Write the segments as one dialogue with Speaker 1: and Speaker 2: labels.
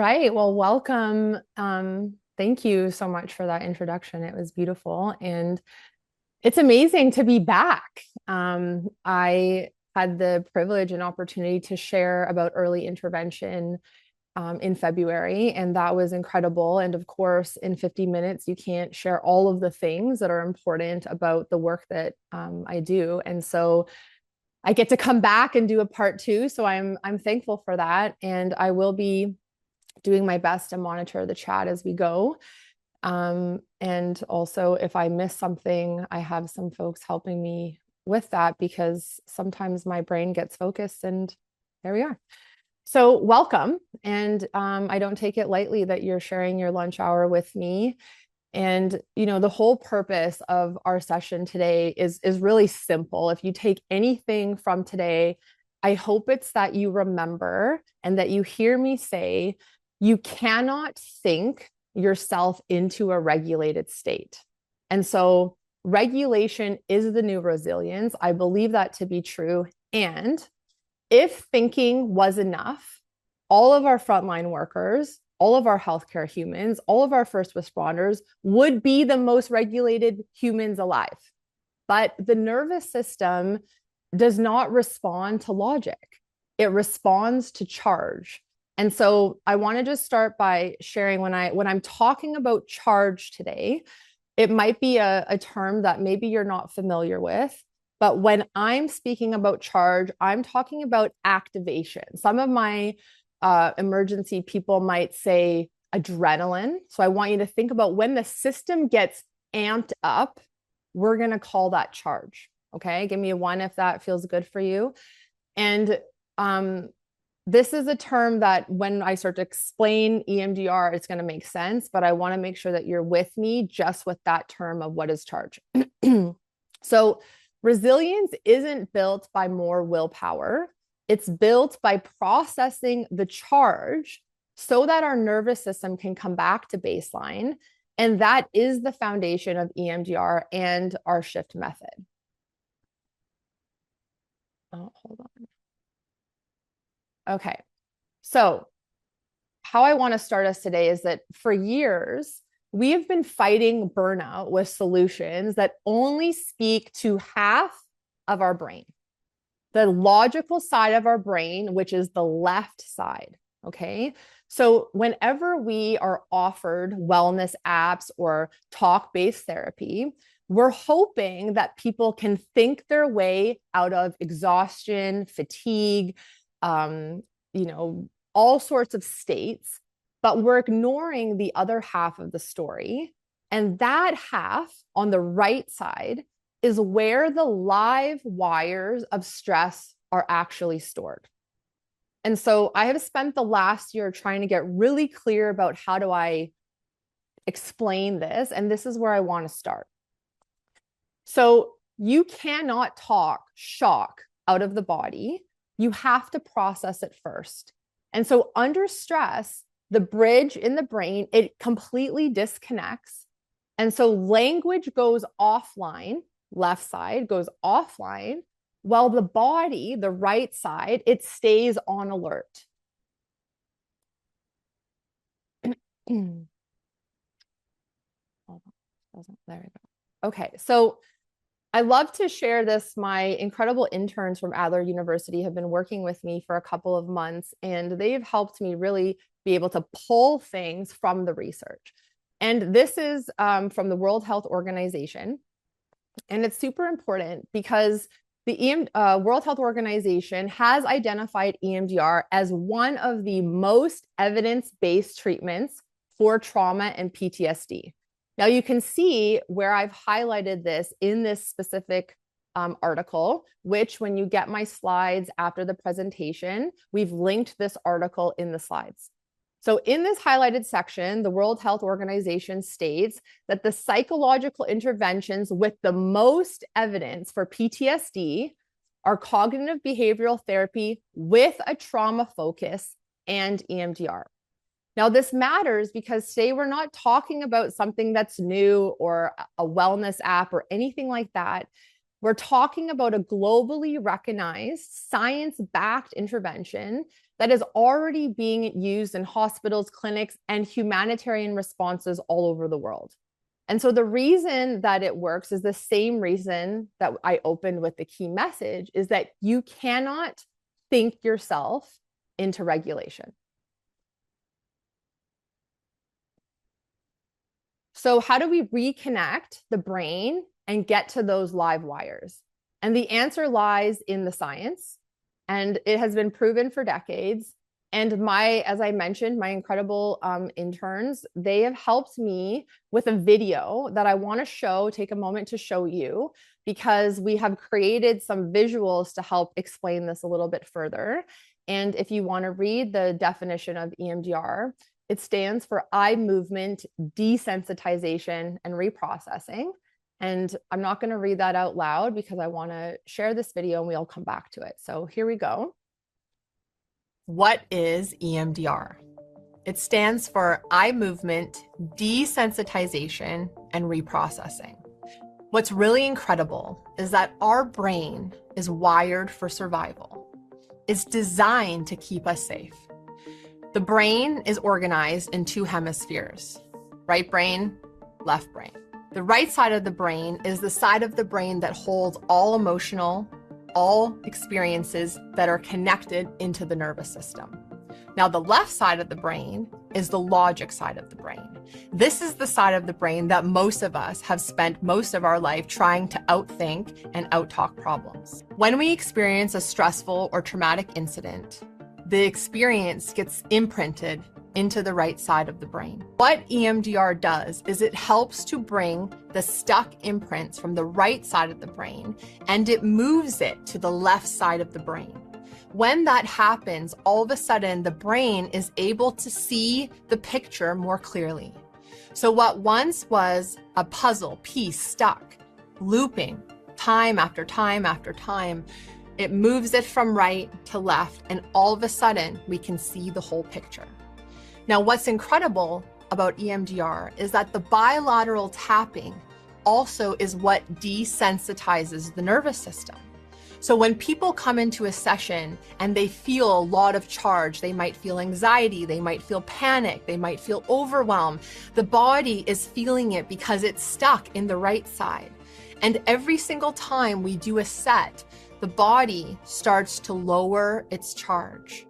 Speaker 1: right. Well, welcome. Thank you so much for that introduction. It was beautiful. And it's amazing to be back. I had the privilege and opportunity to share about early intervention in February, and that was incredible. And of course, in 50 minutes, you can't share all of the things that are important about the work that I do. And so I get to come back and do a part two. So I'm thankful for that. And I will be doing my best to monitor the chat as we go. And also, if I miss something, I have some folks helping me with that because sometimes my brain gets focused, and there we are. So, welcome. And I don't take it lightly that you're sharing your lunch hour with me. And the whole purpose of our session today is really simple. If you take anything from today, I hope it's that you remember and that you hear me say, you cannot think yourself into a regulated state. And so regulation is the new resilience. I believe that to be true. And if thinking was enough, all of our frontline workers, all of our healthcare humans, all of our first responders would be the most regulated humans alive. But the nervous system does not respond to logic. It responds to charge. And so I want to just start by sharing when I'm talking about charge today, it might be a term that maybe you're not familiar with, but when I'm speaking about charge, I'm talking about activation. Some of my emergency people might say adrenaline. So I want you to think about when the system gets amped up, we're going to call that charge. Okay. Give me a 1 if that feels good for you. And this is a term that when I start to explain EMDR, it's going to make sense, but I want to make sure that you're with me just with that term of what is charge. So resilience isn't built by more willpower. It's built by processing the charge so that our nervous system can come back to baseline. And that is the foundation of EMDR and our shift method. Oh, hold on. Okay. So how I want to start us today is that for years, we have been fighting burnout with solutions that only speak to half of our brain, the logical side of our brain, which is the left side. Okay. So whenever we are offered wellness apps or talk-based therapy, we're hoping that people can think their way out of exhaustion, fatigue, all sorts of states, but we're ignoring the other half of the story. And that half on the right side is where the live wires of stress are actually stored. And so I have spent the last year trying to get really clear about how do I explain this. And this is where I want to start. So you cannot talk shock out of the body. You have to process it first. And so under stress, the bridge in the brain, it completely disconnects. And so language goes offline, left side goes offline, while the body, the right side, it stays on alert. There we go. Okay, so I love to share this. My incredible interns from Adler University have been working with me for a couple of months, and they've helped me really be able to pull things from the research. And this is from the World Health Organization. And it's super important because the World Health Organization has identified EMDR as one of the most evidence-based treatments for trauma and PTSD. Now you can see where I've highlighted this in this specific article, which when you get my slides after the presentation, we've linked this article in the slides. So in this highlighted section, the World Health Organization states that the psychological interventions with the most evidence for PTSD are cognitive behavioral therapy with a trauma focus and EMDR. Now, this matters because today we're not talking about something that's new or a wellness app or anything like that. We're talking about a globally recognized science-backed intervention that is already being used in hospitals, clinics, and humanitarian responses all over the world. And so the reason that it works is the same reason that I opened with the key message, is that you cannot think yourself into regulation. So how do we reconnect the brain and get to those live wires? And the answer lies in the science, and it has been proven for decades. And as I mentioned, my incredible interns, they have helped me with a video that I want to take a moment to show you, because we have created some visuals to help explain this a little bit further. And if you want to read the definition of EMDR, it stands for eye movement desensitization and reprocessing. And I'm not going to read that out loud because I want to share this video and we'll come back to it. So here we go. What is EMDR? It stands for eye movement desensitization and reprocessing. What's really incredible is that our brain is wired for survival. It's designed to keep us safe. The brain is organized in two hemispheres, right brain, left brain. The right side of the brain is the side of the brain that holds all experiences that are connected into the nervous system. Now, the left side of the brain is the logic side of the brain. This is the side of the brain that most of us have spent most of our life trying to outthink and outtalk problems. When we experience a stressful or traumatic incident, the experience gets imprinted into the right side of the brain. What EMDR does is it helps to bring the stuck imprints from the right side of the brain and it moves it to the left side of the brain. When that happens, all of a sudden the brain is able to see the picture more clearly. So what once was a puzzle piece stuck, looping time after time after time, it moves it from right to left, and all of a sudden we can see the whole picture. Now, what's incredible about EMDR is that the bilateral tapping also is what desensitizes the nervous system. So when people come into a session and they feel a lot of charge, they might feel anxiety, they might feel panic, they might feel overwhelmed. The body is feeling it because it's stuck in the right side. And every single time we do a set, the body starts to lower its charge.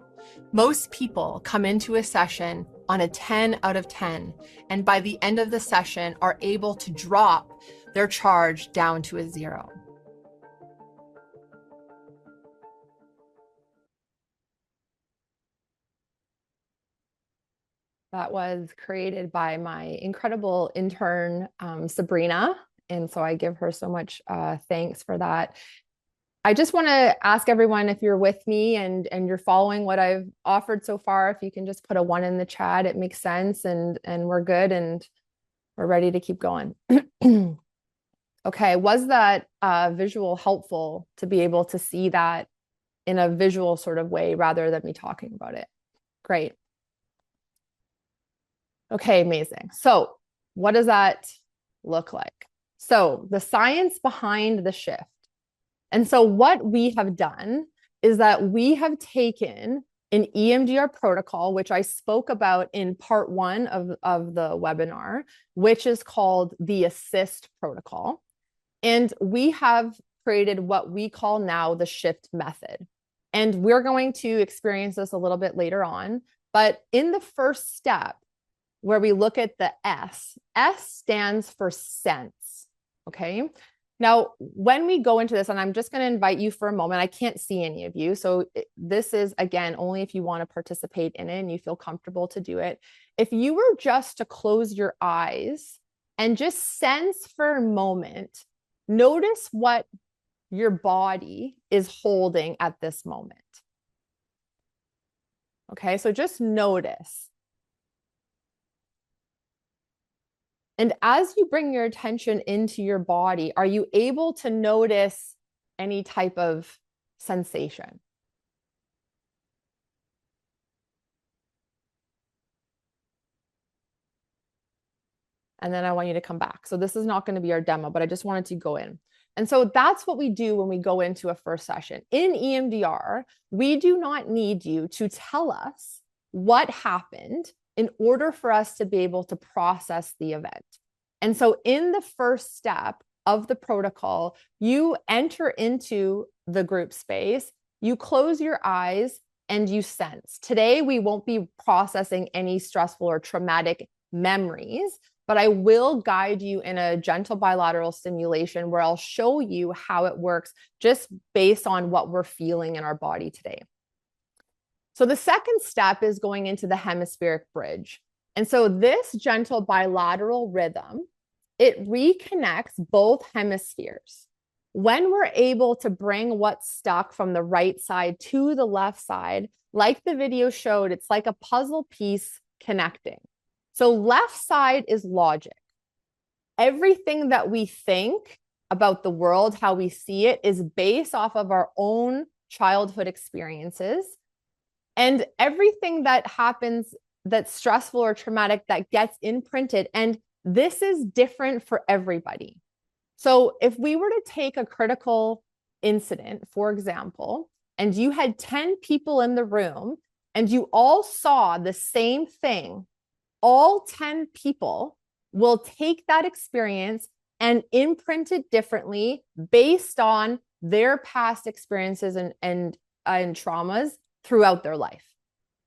Speaker 1: Most people come into a session on a 10 out of 10, and by the end of the session are able to drop their charge down to a 0. That was created by my incredible intern, Sabrina. And so I give her so much thanks for that. I just want to ask everyone, if you're with me and you're following what I've offered so far, if you can just put a 1 in the chat, it makes sense, and we're good and we're ready to keep going. Okay, was that visual helpful to be able to see that in a visual sort of way rather than me talking about it? Great. Okay, amazing. So what does that look like? So the science behind the shift. And so what we have done is that we have taken an EMDR protocol, which I spoke about in part 1 of the webinar, which is called the assist protocol. And we have created what we call now the shift method. And we're going to experience this a little bit later on. But in the first step, where we look at the S stands for sense, okay? Now, when we go into this, and I'm just going to invite you for a moment, I can't see any of you. So this is, again, only if you want to participate in it and you feel comfortable to do it. If you were just to close your eyes and just sense for a moment, notice what your body is holding at this moment. Okay, so just notice. And as you bring your attention into your body, are you able to notice any type of sensation? And then I want you to come back. So this is not going to be our demo, but I just wanted to go in. And so that's what we do when we go into a first session. In EMDR, we do not need you to tell us what happened in order for us to be able to process the event. And so in the first step of the protocol, you enter into the group space, you close your eyes, and you sense. Today, we won't be processing any stressful or traumatic memories, but I will guide you in a gentle bilateral stimulation where I'll show you how it works just based on what we're feeling in our body today. So the second step is going into the hemispheric bridge. And so this gentle bilateral rhythm, it reconnects both hemispheres. When we're able to bring what's stuck from the right side to the left side, like the video showed, it's like a puzzle piece connecting. So left side is logic. Everything that we think about the world, how we see it, is based off of our own childhood experiences. And everything that happens that's stressful or traumatic that gets imprinted. And this is different for everybody. So if we were to take a critical incident, for example, and you had 10 people in the room and you all saw the same thing, all 10 people will take that experience and imprint it differently based on their past experiences and traumas throughout their life.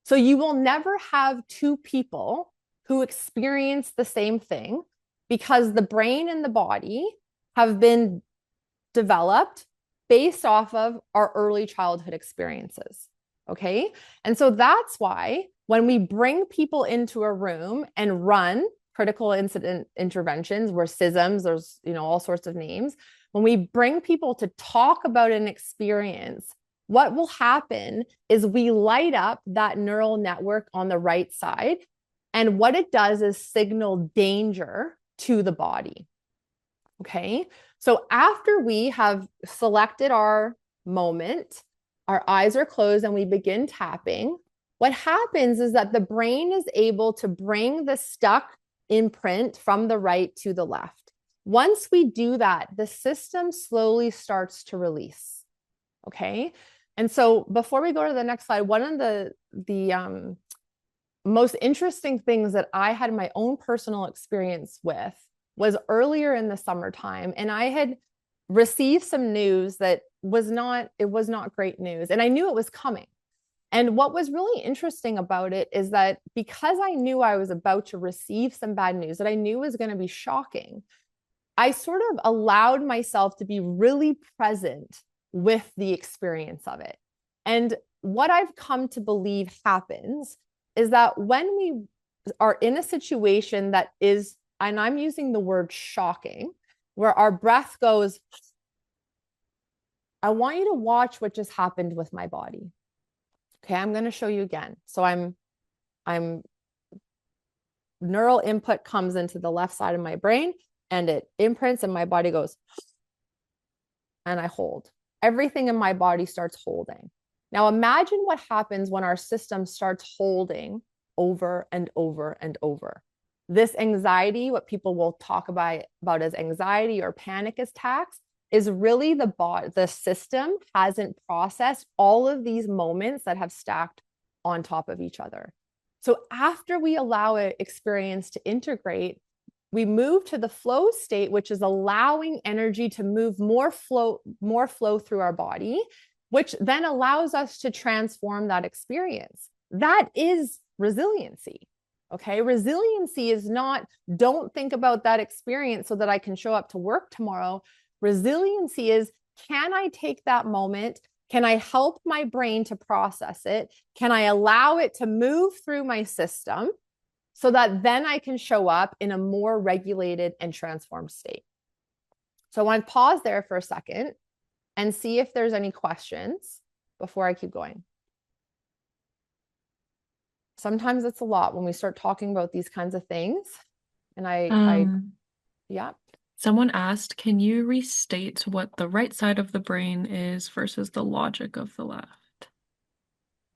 Speaker 1: So you will never have two people who experience the same thing because the brain and the body have been developed based off of our early childhood experiences. Okay. And so that's why when we bring people into a room and run critical incident interventions, where CISMs, there's, all sorts of names, when we bring people to talk about an experience, what will happen is we light up that neural network on the right side. And what it does is signal danger to the body. Okay. So after we have selected our moment, our eyes are closed and we begin tapping, what happens is that the brain is able to bring the stuck imprint from the right to the left. Once we do that, the system slowly starts to release. Okay. And so before we go to the next slide, one of the most interesting things that I had my own personal experience with was earlier in the summertime, and I had received some news that was not great news, and I knew it was coming. And what was really interesting about it is that because I knew I was about to receive some bad news that I knew was going to be shocking, I sort of allowed myself to be really present with the experience of it. And what I've come to believe happens is that when we are in a situation that is, and I'm using the word shocking, where our breath goes, I want you to watch what just happened with my body. Okay, I'm going to show you again. So I'm neural input comes into the left side of my brain and it imprints and my body goes, and I hold. Everything in my body starts holding. Now imagine what happens when our system starts holding over and over and over. This anxiety, what people will talk about as anxiety or panic attacks, is really the system hasn't processed all of these moments that have stacked on top of each other. So after we allow an experience to integrate, we move to the flow state, which is allowing energy to move more flow through our body, which then allows us to transform that experience. That is resiliency. Okay. Resiliency is not, don't think about that experience so that I can show up to work tomorrow. Resiliency is, can I take that moment? Can I help my brain to process it? Can I allow it to move through my system so that then I can show up in a more regulated and transformed state? So I want to pause there for a second and see if there's any questions before I keep going. Sometimes it's a lot when we start talking about these kinds of things. And yeah.
Speaker 2: Someone asked, can you restate what the right side of the brain is versus the logic of the left?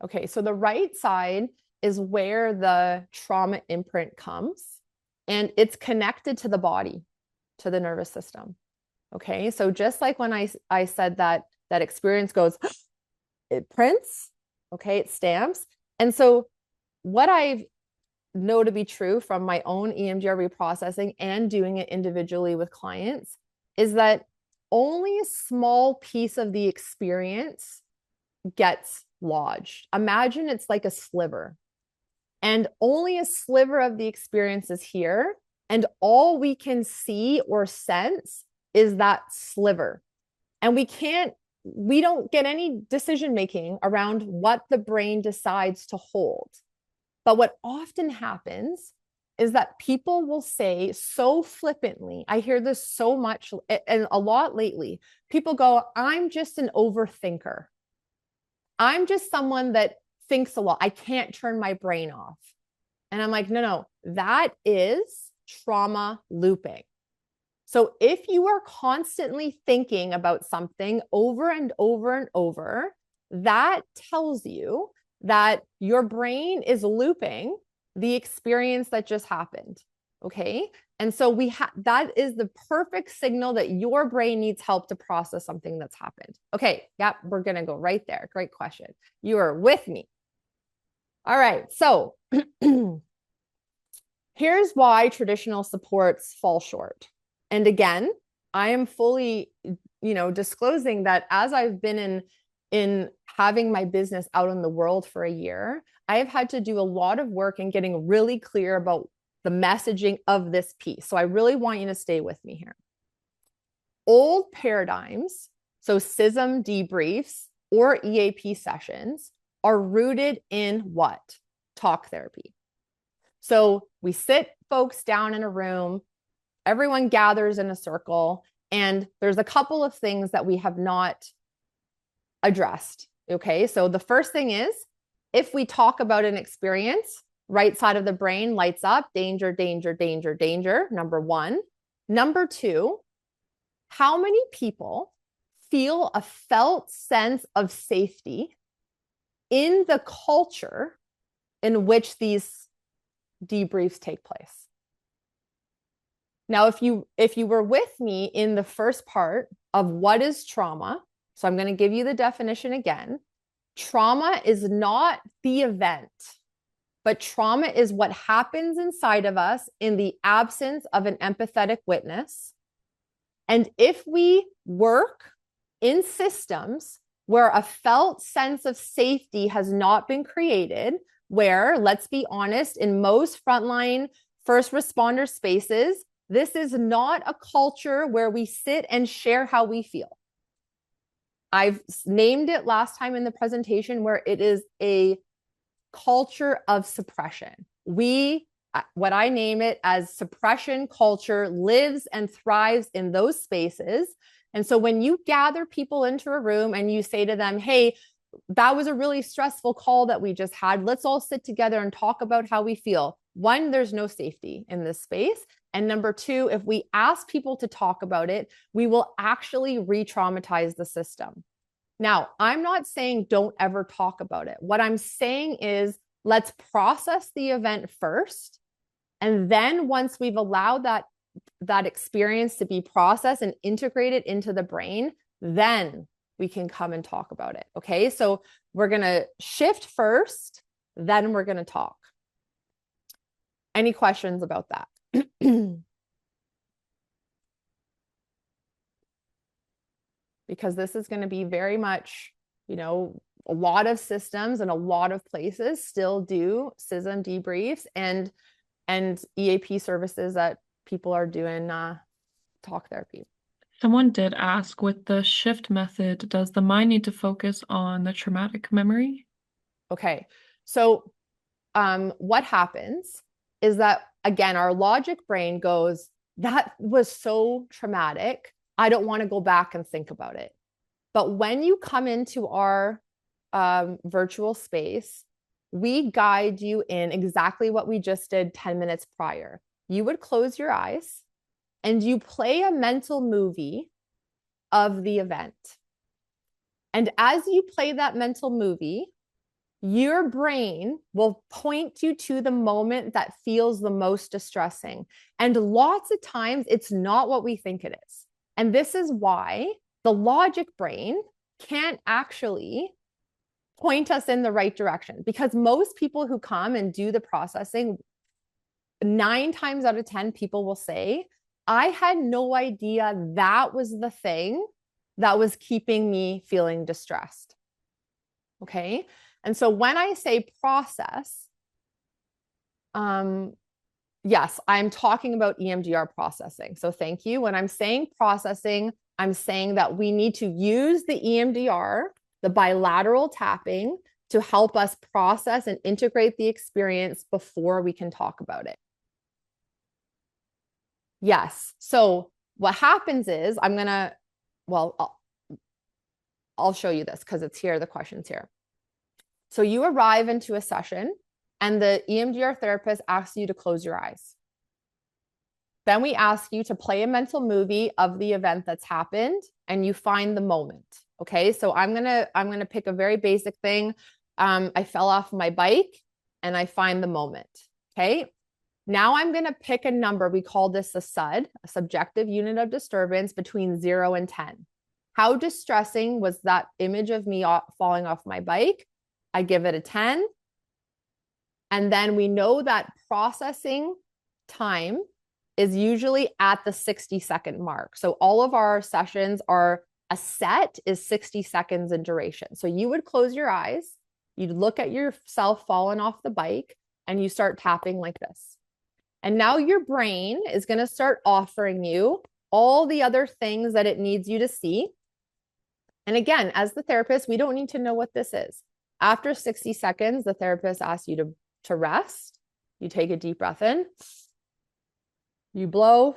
Speaker 1: Okay, so the right side is where the trauma imprint comes, and it's connected to the body, to the nervous system. Okay. So just like when I said that that experience goes, it prints, okay, it stamps. And so what I know to be true from my own EMDR reprocessing and doing it individually with clients is that only a small piece of the experience gets lodged. Imagine it's like a sliver, and only a sliver of the experience is here. And all we can see or sense is that sliver. And we don't get any decision making around what the brain decides to hold. But what often happens is that people will say so flippantly, I hear this so much and a lot lately. People go, I'm just an overthinker. I'm just someone that thinks a lot. I can't turn my brain off. And I'm like, no, that is trauma looping. So if you are constantly thinking about something over and over and over, that tells you that your brain is looping the experience that just happened. Okay. And so that is the perfect signal that your brain needs help to process something that's happened. Okay. Yep. We're going to go right there. Great question. You are with me. All right. So here's why traditional supports fall short. And again, I am fully, disclosing that as I've been in having my business out in the world for a year, I have had to do a lot of work in getting really clear about the messaging of this piece. So I really want you to stay with me here. Old paradigms, so SISM debriefs or EAP sessions, are rooted in what? Talk therapy. So we sit folks down in a room, everyone gathers in a circle, and there's a couple of things that we have not addressed. Okay. So the first thing is, if we talk about an experience, right side of the brain lights up, danger, danger, danger, danger, number one. Number two, how many people feel a felt sense of safety in the culture in which these debriefs take place? Now, if you were with me in the first part of what is trauma, so I'm going to give you the definition again. Trauma is not the event, but trauma is what happens inside of us in the absence of an empathetic witness. And if we work in systems where a felt sense of safety has not been created, where, let's be honest, in most frontline first responder spaces, this is not a culture where we sit and share how we feel. I've named it last time in the presentation where it is a culture of suppression. What I name it as suppression culture, lives and thrives in those spaces. And so when you gather people into a room and you say to them, hey, that was a really stressful call that we just had. Let's all sit together and talk about how we feel. One, there's no safety in this space. And number two, if we ask people to talk about it, we will actually re-traumatize the system. Now, I'm not saying don't ever talk about it. What I'm saying is let's process the event first. And then once we've allowed that experience to be processed and integrated into the brain, then we can come and talk about it. Okay. So we're going to shift first, then we're going to talk. Any questions about that? Because this is going to be very much, a lot of systems and a lot of places still do SISM debriefs and EAP services that people are doing talk therapy.
Speaker 2: Someone did ask, with the shift method, does the mind need to focus on the traumatic memory?
Speaker 1: Okay. So what happens is that, again, our logic brain goes, that was so traumatic. I don't want to go back and think about it. But when you come into our virtual space, we guide you in exactly what we just did 10 minutes prior. You would close your eyes and you play a mental movie of the event. And as you play that mental movie, your brain will point you to the moment that feels the most distressing. And lots of times it's not what we think it is. And this is why the logic brain can't actually point us in the right direction, because most people who come and do the processing, 9 times out of 10, people will say, I had no idea that was the thing that was keeping me feeling distressed. Okay. And so when I say process, yes, I'm talking about EMDR processing. So thank you. When I'm saying processing, I'm saying that we need to use the EMDR, the bilateral tapping, to help us process and integrate the experience before we can talk about it. Yes. So what happens is well, I'll show you this because it's here, the question's here. So you arrive into a session and the EMDR therapist asks you to close your eyes. Then we ask you to play a mental movie of the event that's happened and you find the moment. Okay. So I'm gonna pick a very basic thing. I fell off my bike and I find the moment. Okay. Now I'm going to pick a number. We call this a SUD, a subjective unit of disturbance, between 0 and 10. How distressing was that image of me falling off my bike? I give it a 10. And then we know that processing time is usually at the 60-second mark. So all of our sessions are, a set is 60 seconds in duration. So you would close your eyes, you'd look at yourself falling off the bike, and you start tapping like this. And now your brain is going to start offering you all the other things that it needs you to see. And again, as the therapist, we don't need to know what this is. After 60 seconds, the therapist asks you to rest. You take a deep breath in, you blow,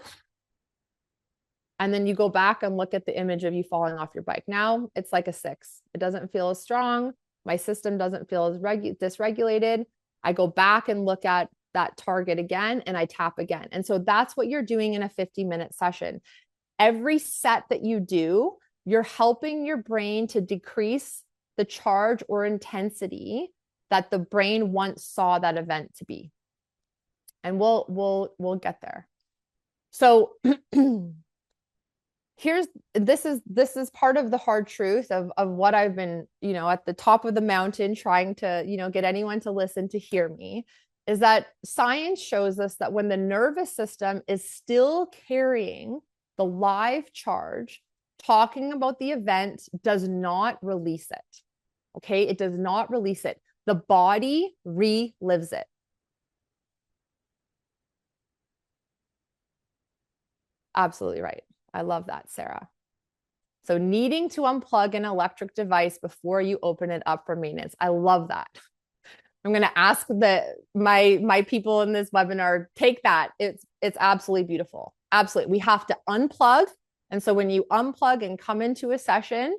Speaker 1: and then you go back and look at the image of you falling off your bike. Now it's like a 6. It doesn't feel as strong. My system doesn't feel as dysregulated. I go back and look at that target again and I tap again. And so that's what you're doing in a 50-minute session. Every set that you do, you're helping your brain to decrease the charge or intensity that the brain once saw that event to be. And we'll get there. So this is part of the hard truth of what I've been, at the top of the mountain trying to, get anyone to listen to hear me, is that science shows us that when the nervous system is still carrying the live charge, talking about the event does not release it. Okay, it does not release it. The body relives it. Absolutely right. I love that, Sarah. So needing to unplug an electric device before you open it up for maintenance. I love that. I'm going to ask my people in this webinar, take that. It's absolutely beautiful. Absolutely. We have to unplug. And so when you unplug and come into a session,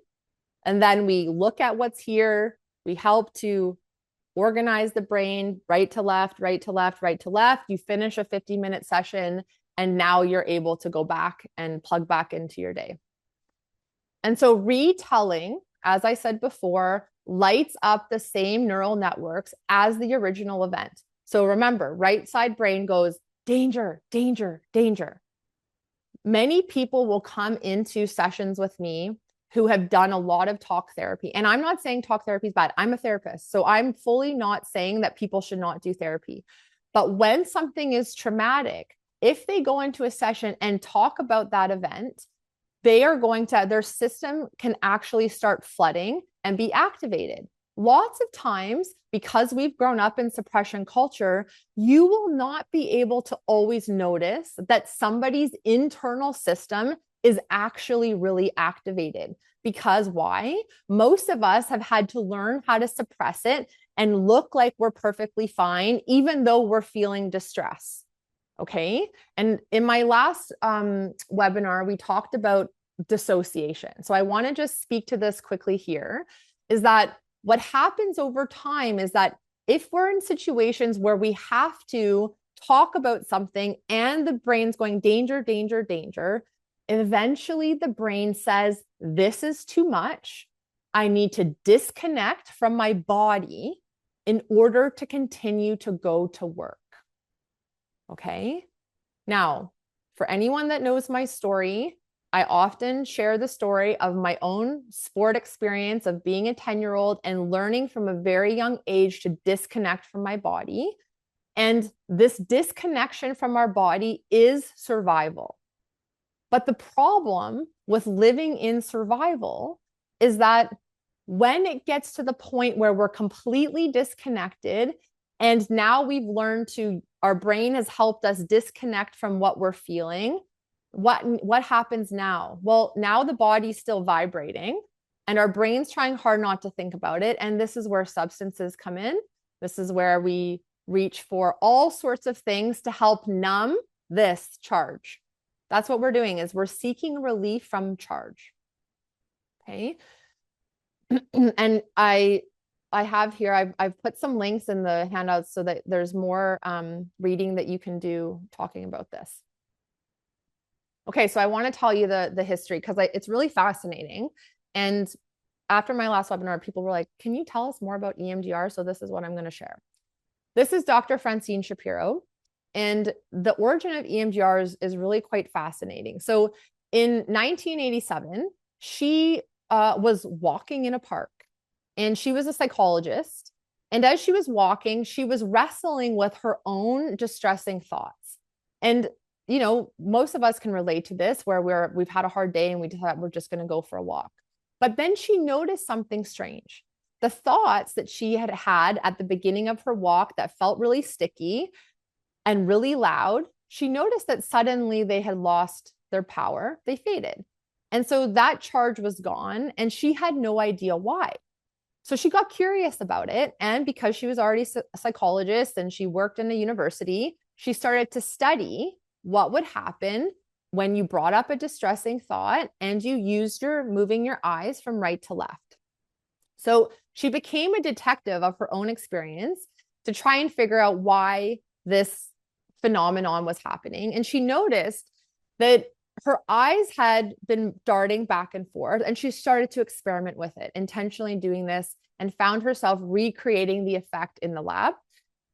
Speaker 1: and then we look at what's here, we help to organize the brain, right to left, right to left, right to left. You finish a 50-minute session, and now you're able to go back and plug back into your day. And so retelling, as I said before, lights up the same neural networks as the original event. So remember, right side brain goes, danger, danger, danger. Many people will come into sessions with me who have done a lot of talk therapy. And I'm not saying talk therapy is bad. I'm a therapist. So I'm fully not saying that people should not do therapy. But when something is traumatic, if they go into a session and talk about that event, their system can actually start flooding and be activated. Lots of times, because we've grown up in suppression culture, you will not be able to always notice that somebody's internal system is actually really activated. Because why? Most of us have had to learn how to suppress it and look like we're perfectly fine, even though we're feeling distress. Okay. And in my last webinar, we talked about dissociation. So I want to just speak to this quickly here, is that what happens over time is that if we're in situations where we have to talk about something and the brain's going danger, danger, danger, eventually the brain says, this is too much. I need to disconnect from my body in order to continue to go to work. Okay. Now, for anyone that knows my story, I often share the story of my own sport experience of being a 10-year-old and learning from a very young age to disconnect from my body. And this disconnection from our body is survival. But the problem with living in survival is that when it gets to the point where we're completely disconnected, and now we've learned to, our brain has helped us disconnect from what we're feeling, what happens now? Well, now the body's still vibrating and our brain's trying hard not to think about it. And this is where substances come in. This is where we reach for all sorts of things to help numb this charge. That's what we're doing, is we're seeking relief from charge. Okay. And I have here, I've put some links in the handouts so that there's more reading that you can do talking about this. Okay, so I want to tell you the history because it's really fascinating. And after my last webinar, people were like, can you tell us more about EMDR? So this is what I'm going to share. This is Dr. Francine Shapiro. And the origin of EMDR is really quite fascinating. So in 1987, she was walking in a park and she was a psychologist. And as she was walking, she was wrestling with her own distressing thoughts. And you know, most of us can relate to this where we've had a hard day and we decide we're just going to go for a walk. But then she noticed something strange. The thoughts that she had had at the beginning of her walk that felt really sticky and really loud, she noticed that suddenly they had lost their power. They faded. And so that charge was gone and she had no idea why. So she got curious about it. And because she was already a psychologist and she worked in a university, she started to study what would happen when you brought up a distressing thought and you used your moving your eyes from right to left. So she became a detective of her own experience to try and figure out why this phenomenon was happening. And she noticed that her eyes had been darting back and forth, and she started to experiment with it, intentionally doing this, and found herself recreating the effect in the lab.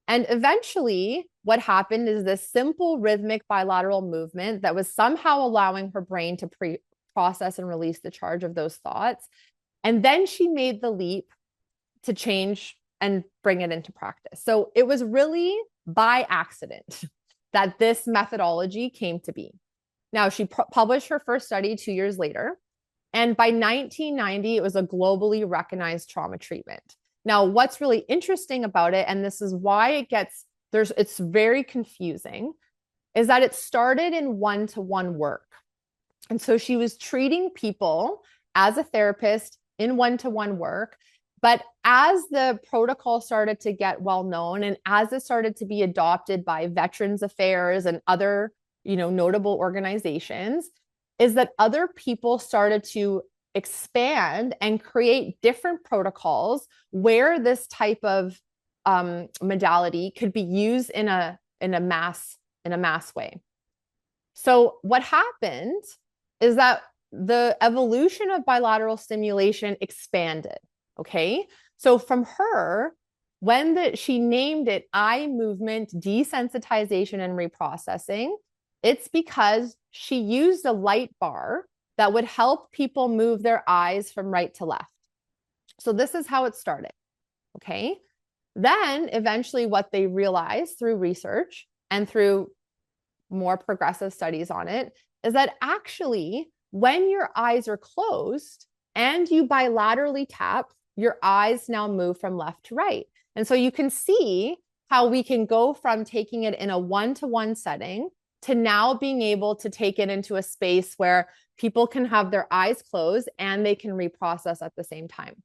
Speaker 1: And eventually, what happened is this simple rhythmic bilateral movement that was somehow allowing her brain to process and release the charge of those thoughts. And then she made the leap to change and bring it into practice. So it was really by accident that this methodology came to be. Now, she published her first study 2 years later. And by 1990, it was a globally recognized trauma treatment. Now, what's really interesting about it, and this is why it's very confusing, is that it started in one-to-one work. And so she was treating people as a therapist in one-to-one work. But as the protocol started to get well known and as it started to be adopted by Veterans Affairs and other, notable organizations, is that other people started to expand and create different protocols where this type of modality could be used in a mass way. So what happened is that the evolution of bilateral stimulation expanded. Okay, so from her, when she named it eye movement desensitization and reprocessing, it's because she used a light bar that would help people move their eyes from right to left. So this is how it started. Okay. Then eventually what they realized through research and through more progressive studies on it is that actually when your eyes are closed and you bilaterally tap, your eyes now move from left to right. And so you can see how we can go from taking it in a one-to-one setting to now being able to take it into a space where people can have their eyes closed and they can reprocess at the same time.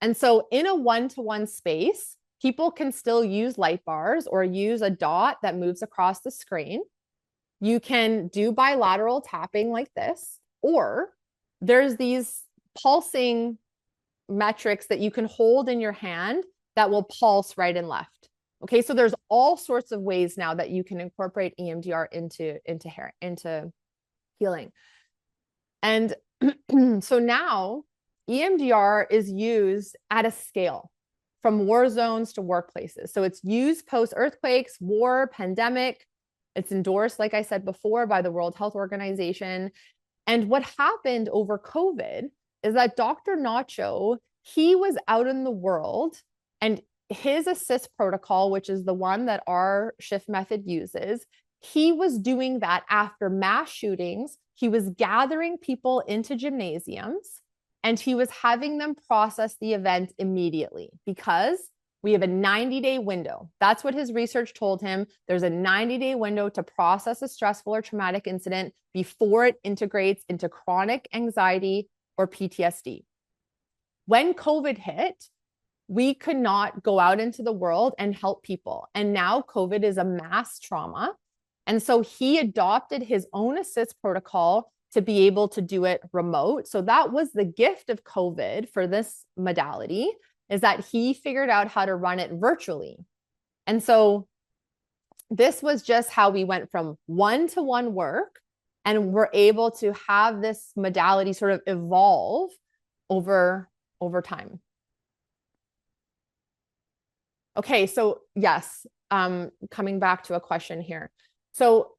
Speaker 1: And so in a one-to-one space, people can still use light bars or use a dot that moves across the screen. You can do bilateral tapping like this, or there's these pulsing metrics that you can hold in your hand that will pulse right and left. Okay, so there's all sorts of ways now that you can incorporate EMDR into healing. And so now EMDR is used at a scale from war zones to workplaces. So it's used post-earthquakes, war, pandemic. It's endorsed, like I said before, by the World Health Organization. And what happened over COVID is that Dr. Nacho, he was out in the world, and his assist protocol, which is the one that our shift method uses, he was doing that after mass shootings. He was gathering people into gymnasiums and he was having them process the event immediately because we have a 90-day window. That's what his research told him. There's a 90-day window to process a stressful or traumatic incident before it integrates into chronic anxiety or PTSD. When COVID hit, we could not go out into the world and help people. And now COVID is a mass trauma. And so he adopted his own assist protocol to be able to do it remote. So that was the gift of COVID for this modality, is that he figured out how to run it virtually. And so this was just how we went from one-to-one work, and we're able to have this modality sort of evolve over time. Okay, so yes, coming back to a question here. So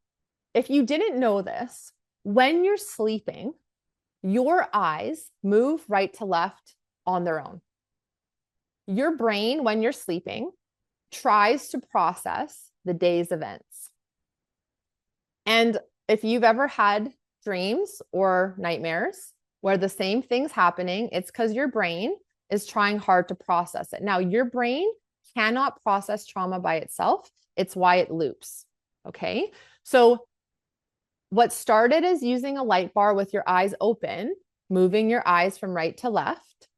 Speaker 1: if you didn't know this, when you're sleeping, your eyes move right to left on their own. Your brain, when you're sleeping, tries to process the day's events. And if you've ever had dreams or nightmares where the same thing's happening, it's because your brain is trying hard to process it. Now, your brain cannot process trauma by itself. It's why it loops. Okay. So what started as using a light bar with your eyes open, moving your eyes from right to left,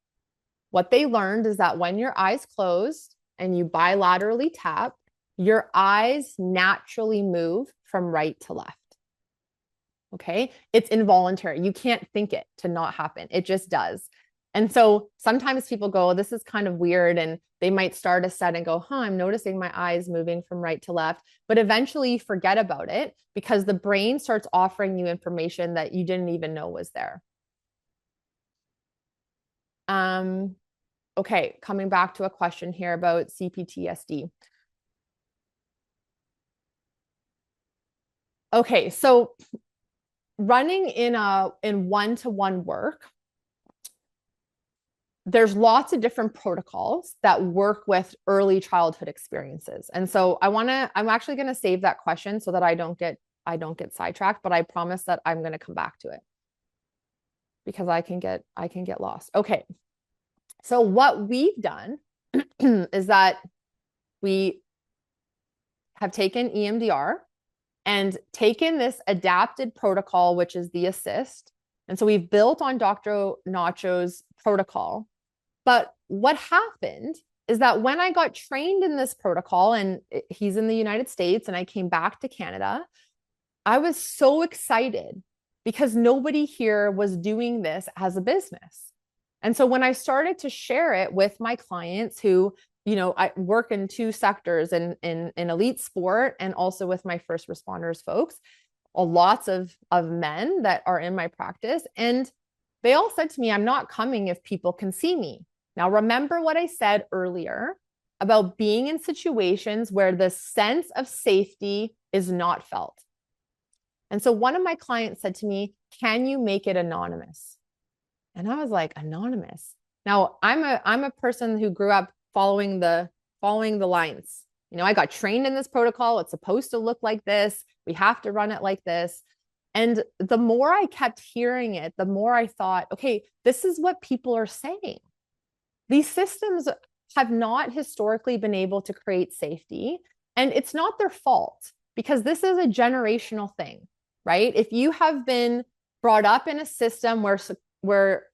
Speaker 1: what they learned is that when your eyes closed and you bilaterally tap, your eyes naturally move from right to left. Okay. It's involuntary. You can't think it to not happen. It just does. And so sometimes people go, this is kind of weird. And they might start a set and go, I'm noticing my eyes moving from right to left. But eventually you forget about it because the brain starts offering you information that you didn't even know was there. Okay, coming back to a question here about CPTSD. Okay, so running in one-to-one work, there's lots of different protocols that work with early childhood experiences. And so I'm actually going to save that question so that I don't get sidetracked, but I promise that I'm going to come back to it because I can get lost. Okay. So what we've done is that we have taken EMDR and taken this adapted protocol, which is the assist. And so we've built on Dr. Nacho's protocol. But what happened is that when I got trained in this protocol, and he's in the United States, and I came back to Canada, I was so excited because nobody here was doing this as a business. And so when I started to share it with my clients who, I work in two sectors in elite sport and also with my first responders folks, lots of men that are in my practice. And they all said to me, I'm not coming if people can see me. Now, remember what I said earlier about being in situations where the sense of safety is not felt. And so one of my clients said to me, can you make it anonymous? And I was like, anonymous. Now, I'm a person who grew up following the lines. I got trained in this protocol. It's supposed to look like this. We have to run it like this. And the more I kept hearing it, the more I thought, okay, this is what people are saying. These systems have not historically been able to create safety, and it's not their fault because this is a generational thing, right? If you have been brought up in a system where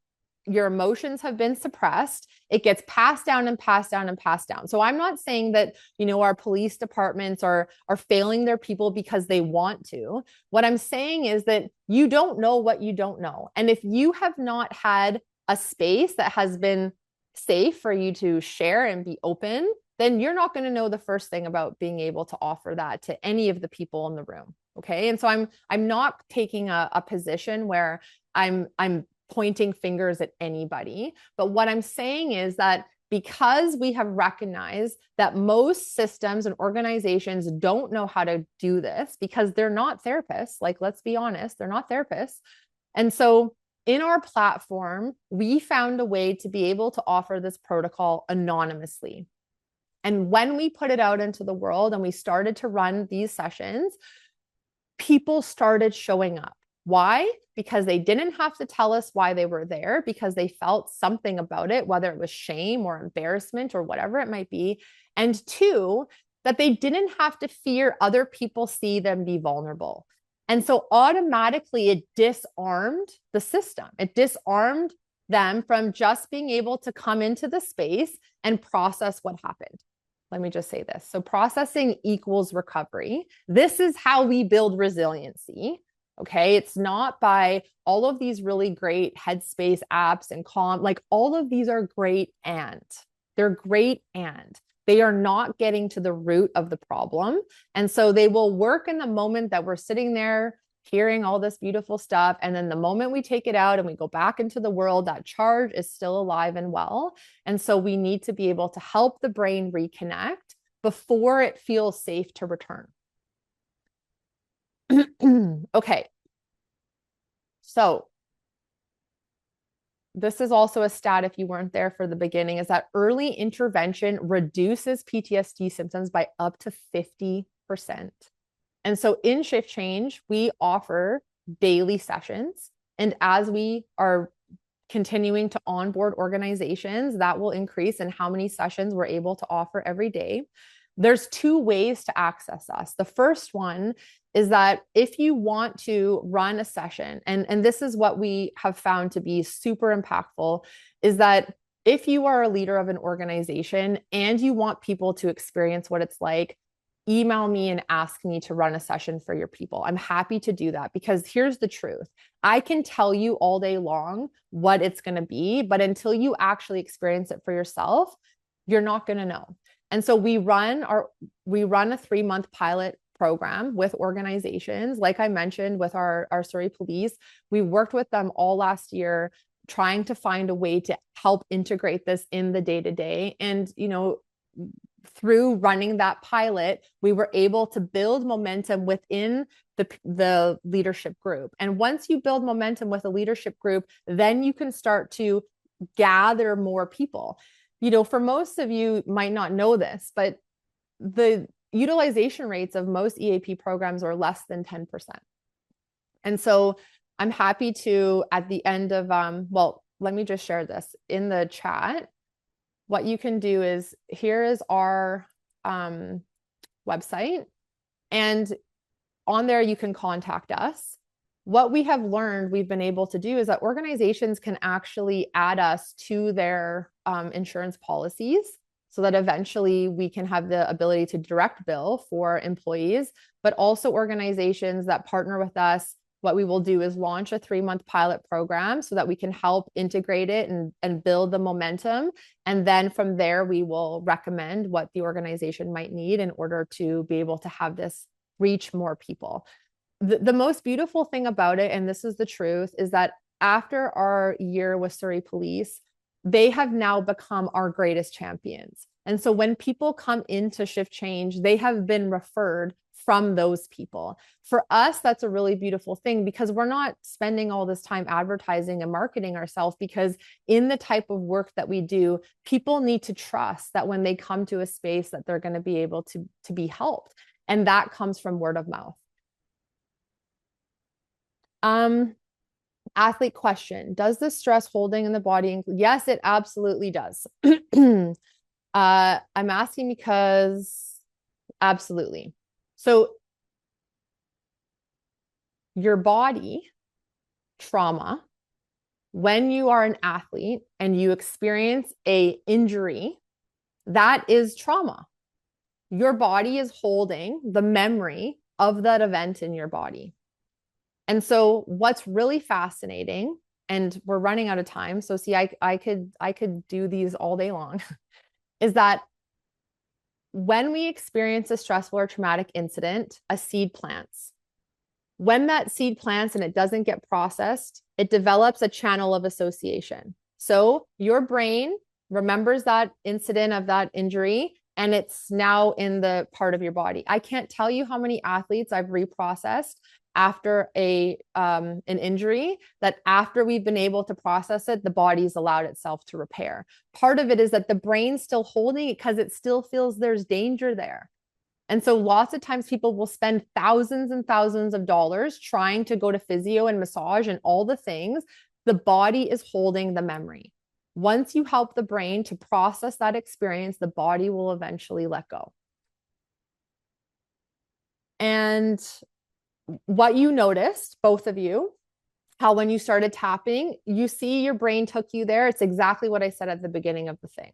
Speaker 1: your emotions have been suppressed, it gets passed down and passed down and passed down. So I'm not saying that, our police departments are failing their people because they want to. What I'm saying is that you don't know what you don't know. And if you have not had a space that has been safe for you to share and be open, then you're not going to know the first thing about being able to offer that to any of the people in the room. Okay. And so I'm not taking a position where I'm pointing fingers at anybody. But what I'm saying is that because we have recognized that most systems and organizations don't know how to do this because they're not therapists, like, let's be honest, they're not therapists. And so in our platform, we found a way to be able to offer this protocol anonymously. And when we put it out into the world and we started to run these sessions, people started showing up. Why? Because they didn't have to tell us why they were there, because they felt something about it, whether it was shame or embarrassment or whatever it might be. And two, that they didn't have to fear other people see them be vulnerable. And so automatically it disarmed the system. It disarmed them from just being able to come into the space and process what happened. Let me just say this. So processing equals recovery. This is how we build resiliency. Okay. It's not by all of these really great headspace apps and Calm, like all of these are great and they're great and they are not getting to the root of the problem. And so they will work in the moment that we're sitting there hearing all this beautiful stuff. And then the moment we take it out and we go back into the world, that charge is still alive and well. And so we need to be able to help the brain reconnect before it feels safe to return. Okay. So this is also a stat, if you weren't there for the beginning, is that early intervention reduces PTSD symptoms by up to 50%. And so in Shift Change, we offer daily sessions. And as we are continuing to onboard organizations, that will increase in how many sessions we're able to offer every day. There's two ways to access us. The first one is that if you want to run a session, and this is what we have found to be super impactful, is that if you are a leader of an organization and you want people to experience what it's like, email me and ask me to run a session for your people. I'm happy to do that because here's the truth. I can tell you all day long what it's going to be, but until you actually experience it for yourself, you're not going to know. And so we run a 3-month pilot program with organizations. Like I mentioned with our Surrey Police, we worked with them all last year, trying to find a way to help integrate this in the day-to-day. And, through running that pilot, we were able to build momentum within the leadership group. And once you build momentum with a leadership group, then you can start to gather more people. For most of you might not know this, but the utilization rates of most EAP programs are less than 10%. And so I'm happy to, at the end of, let me just share this in the chat. What you can do is, here is our website, and on there you can contact us. What we have learned we've been able to do is that organizations can actually add us to their insurance policies so that eventually we can have the ability to direct bill for employees, but also organizations that partner with us. What we will do is launch a 3-month pilot program so that we can help integrate it and build the momentum. And then from there, we will recommend what the organization might need in order to be able to have this reach more people. The most beautiful thing about it, and this is the truth, is that after our year with Surrey Police, they have now become our greatest champions. And so when people come into Shift Change, they have been referred from those people. For us, that's a really beautiful thing because we're not spending all this time advertising and marketing ourselves, because in the type of work that we do, people need to trust that when they come to a space that they're going to be able to be helped. And that comes from word of mouth. Athlete question. Does the stress holding in the body include? Yes, it absolutely does. I'm asking because absolutely. So your body trauma, when you are an athlete and you experience an injury, that is trauma. Your body is holding the memory of that event in your body. And so what's really fascinating, and we're running out of time, so see, I could do these all day long, is that when we experience a stressful or traumatic incident, a seed plants. When that seed plants and it doesn't get processed, it develops a channel of association. So your brain remembers that incident of that injury, and it's now in the part of your body. I can't tell you how many athletes I've reprocessed after an injury, that after we've been able to process it, the body's allowed itself to repair. Part of it is that the brain's still holding it because it still feels there's danger there. And so lots of times people will spend thousands and thousands of dollars trying to go to physio and massage and all the things. The body is holding the memory. Once you help the brain to process that experience, the body will eventually let go. And what you noticed, both of you, how when you started tapping, you see your brain took you there. It's exactly what I said at the beginning of the thing.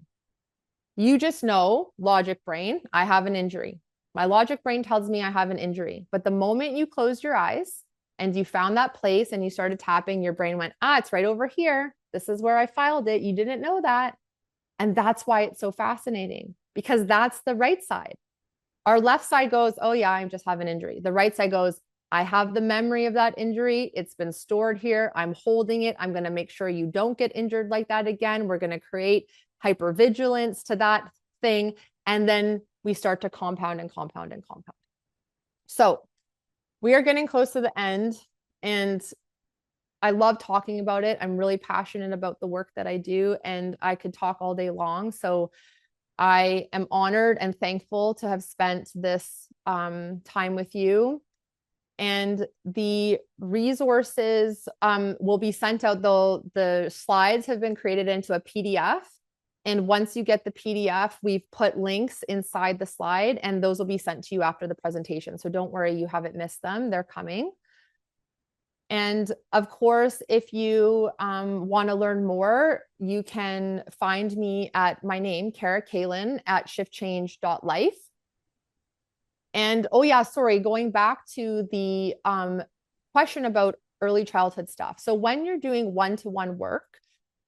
Speaker 1: You just know, logic brain, I have an injury. My logic brain tells me I have an injury. But the moment you closed your eyes and you found that place and you started tapping, your brain went, it's right over here. This is where I filed it. You didn't know that. And that's why it's so fascinating, because that's the right side. Our left side goes, oh, yeah, I just have an injury. The right side goes, I have the memory of that injury. It's been stored here. I'm holding it. I'm going to make sure you don't get injured like that again. We're going to create hypervigilance to that thing. And then we start to compound and compound and compound. So we are getting close to the end, and I love talking about it. I'm really passionate about the work that I do, and I could talk all day long. So I am honored and thankful to have spent this time with you. And the resources will be sent out, though the slides have been created into a PDF. And once you get the PDF, we've put links inside the slide, and those will be sent to you after the presentation. So don't worry, you haven't missed them. They're coming. And of course, if you want to learn more, you can find me at my name, Kara Kalin, at shiftchange.life. And oh yeah, sorry, going back to the question about early childhood stuff. So when you're doing one-to-one work,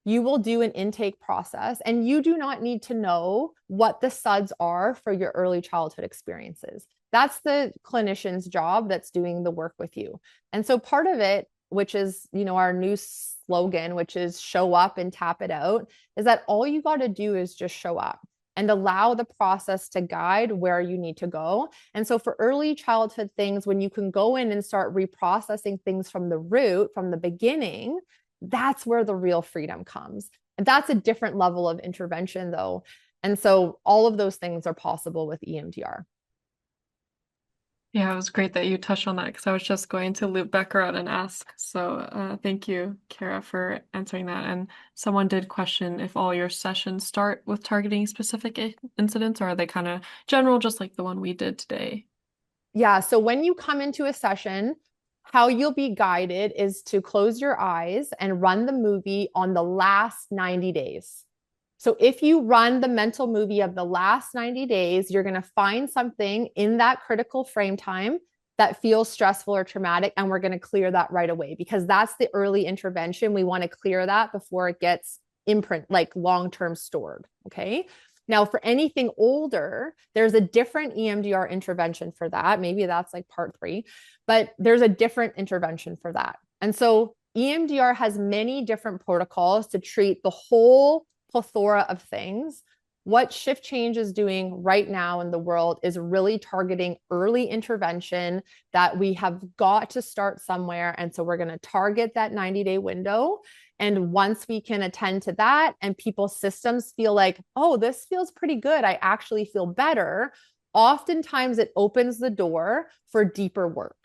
Speaker 1: you will do an intake process, and you do not need to know what the SUDs are for your early childhood experiences. That's the clinician's job that's doing the work with you. And so part of it, which is, our new slogan, which is show up and tap it out, is that all you got to do is just show up and allow the process to guide where you need to go. And so for early childhood things, when you can go in and start reprocessing things from the root, from the beginning, that's where the real freedom comes. And that's a different level of intervention, though. And so all of those things are possible with EMDR.
Speaker 2: Yeah, it was great that you touched on that, because I was just going to loop back around and ask. So thank you, Kara, for answering that. And someone did question if all your sessions start with targeting specific incidents, or are they kind of general, just like the one we did today?
Speaker 1: Yeah. So when you come into a session, how you'll be guided is to close your eyes and run the movie on the last 90 days. So if you run the mental movie of the last 90 days, you're going to find something in that critical frame time that feels stressful or traumatic, and we're going to clear that right away, because that's the early intervention. We want to clear that before it gets like long-term stored. Okay. Now, for anything older, there's a different EMDR intervention for that. Maybe that's like part 3, but there's a different intervention for that. And so EMDR has many different protocols to treat the whole plethora of things. What Shift Change is doing right now in the world is really targeting early intervention, that we have got to start somewhere. And so we're going to target that 90-day window. And once we can attend to that and people's systems feel like, oh, this feels pretty good, I actually feel better, oftentimes it opens the door for deeper work.